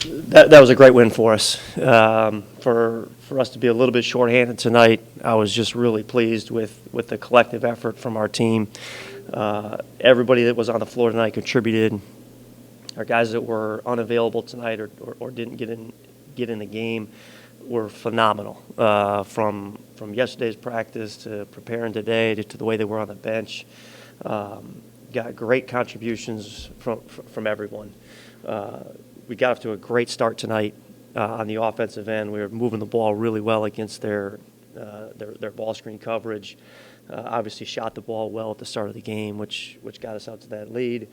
That was a great win for us. For us to be a little bit shorthanded tonight, I was just really pleased with the collective effort from our team. Everybody that was on the floor tonight contributed. Our guys that were unavailable tonight or didn't get in the game were phenomenal. From yesterday's practice to preparing today to the way they were on the bench. Got great contributions from everyone. We got off to a great start tonight on the offensive end. We were moving the ball really well against their ball screen coverage. Obviously shot the ball well at the start of the game, which got us out to that lead.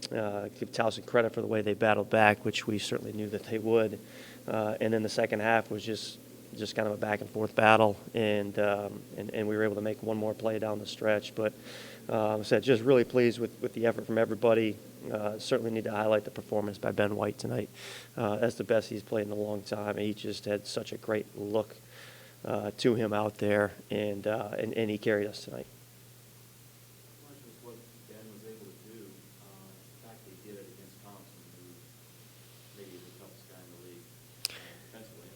Give Towson credit for the way they battled back, which we certainly knew that they would. And then the second half was just kind of a back and forth battle, and we were able to make one more play down the stretch. But I said just really pleased with the effort from everybody. Certainly need to highlight the performance by Ben White tonight. That's the best he's played in a long time. He just had such a great look to him out there, and he carried us tonight. What Ben was able to do, the fact that he did it against Towson, who maybe is the toughest guy in the league, defensively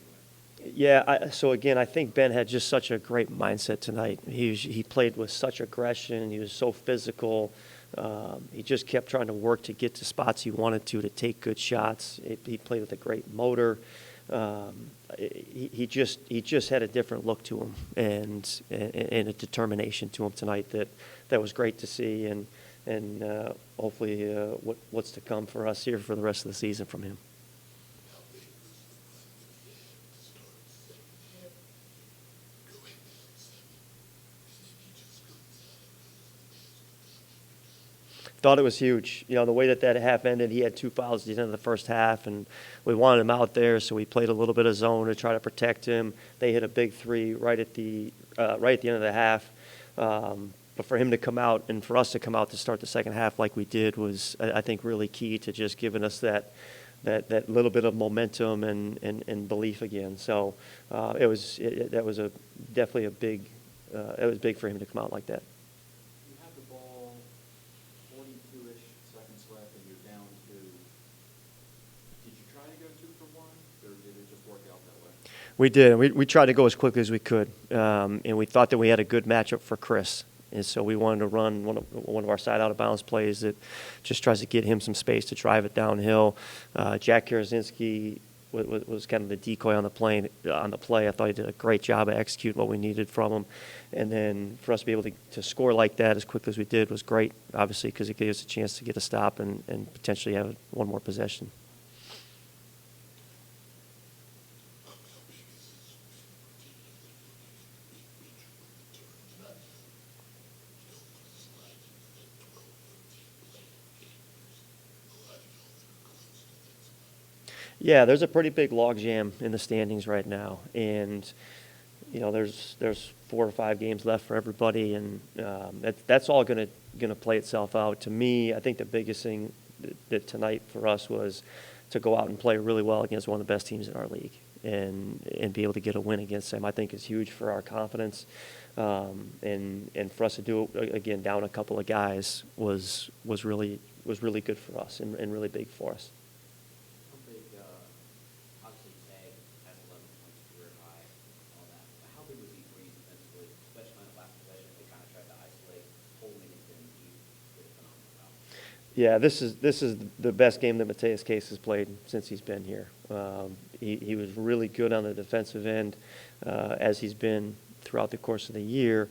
anyway. Yeah, so again, I think Ben had just such a great mindset tonight. He played with such aggression. He was so physical. He just kept trying to work to get to spots he wanted to take good shots. He played with a great motor. He just had a different look to him and a determination to him tonight that was great to see, and hopefully what's to come for us here for the rest of the season from him. Thought it was huge. You know, the way that half ended, he had 2 fouls at the end of the first half, and we wanted him out there, so we played a little bit of zone to try to protect him. They hit a big three right at the end of the half. But for him to come out and for us to come out to start the second half like we did was, I think, really key to just giving us that little bit of momentum and belief again. So that was definitely a big. It was big for him to come out like that. 42-ish seconds left and you're down 2. Did you try to go 2 for 1, or did it just work out that way? We did. We tried to go as quickly as we could, and we thought that we had a good matchup for Chris, and so we wanted to run one of our side out of bounds plays that just tries to get him some space to drive it downhill. Jack Karazinski was kind of the decoy on the play. I thought he did a great job of executing what we needed from him. And then for us to be able to score like that as quickly as we did was great, obviously, because it gave us a chance to get a stop and potentially have one more possession. Yeah, there's a pretty big logjam in the standings right now, and you know there's 4 or 5 games left for everybody, and that's all going to play itself out. To me, I think the biggest thing that tonight for us was to go out and play really well against one of the best teams in our league, and be able to get a win against them. I think is huge for our confidence, and for us to do it again down a couple of guys was really good for us and really big for us. How big was he for you defensively, especially on the last possession? They kind of tried to isolate, holding it, and he did a phenomenal job. Yeah, this is the best game that Mateus Case has played since he's been here. He was really good on the defensive end, as he's been throughout the course of the year,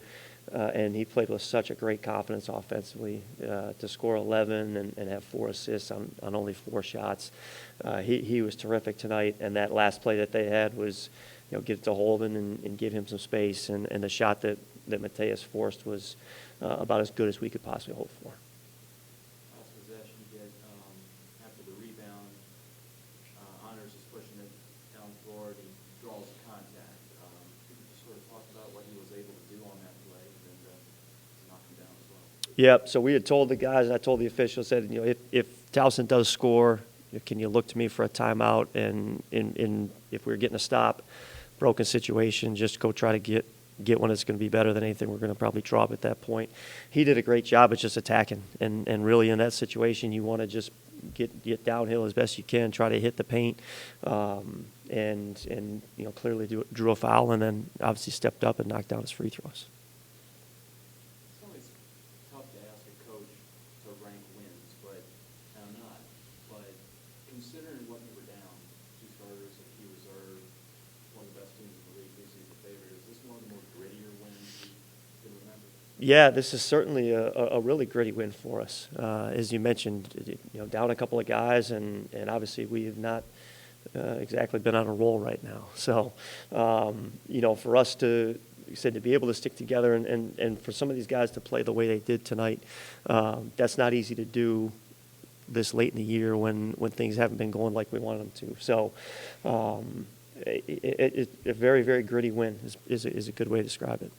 and he played with such a great confidence offensively to score 11 and have 4 assists on only 4 shots. He was terrific tonight, and that last play that they had was, get it to Holden and give him some space, and the shot that Mateus forced was about as good as we could possibly hope for. Last possession, you get after the rebound, Honors is pushing it down the floor, and he draws contact. Could you just sort of talk about what he was able to do on that play and knock him down as well? Yep. So we had told the guys, and I told the officials, said, if Towson does score, can you look to me for a timeout? And if we were getting a stop, broken situation, just go try to get one that's going to be better than anything we're going to probably draw up at that point. He did a great job of just attacking, and really in that situation you want to just get downhill as best you can, try to hit the paint, and clearly drew a foul, and then obviously stepped up and knocked down his free throws. It's always tough to ask a coach to rank wins, but I'm not. But considering what you were down, 2 starters, a key reserve, one of the best teams in the league, preseason favorite, is this one of the more grittier wins you can remember? Yeah, this is certainly a really gritty win for us. As you mentioned, down a couple of guys, and obviously we have not exactly been on a roll right now. So, for us to be able to stick together and for some of these guys to play the way they did tonight, that's not easy to do this late in the year when things haven't been going like we wanted them to. So, a very, very gritty win is a good way to describe it.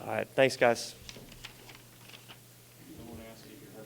All right, thanks, guys.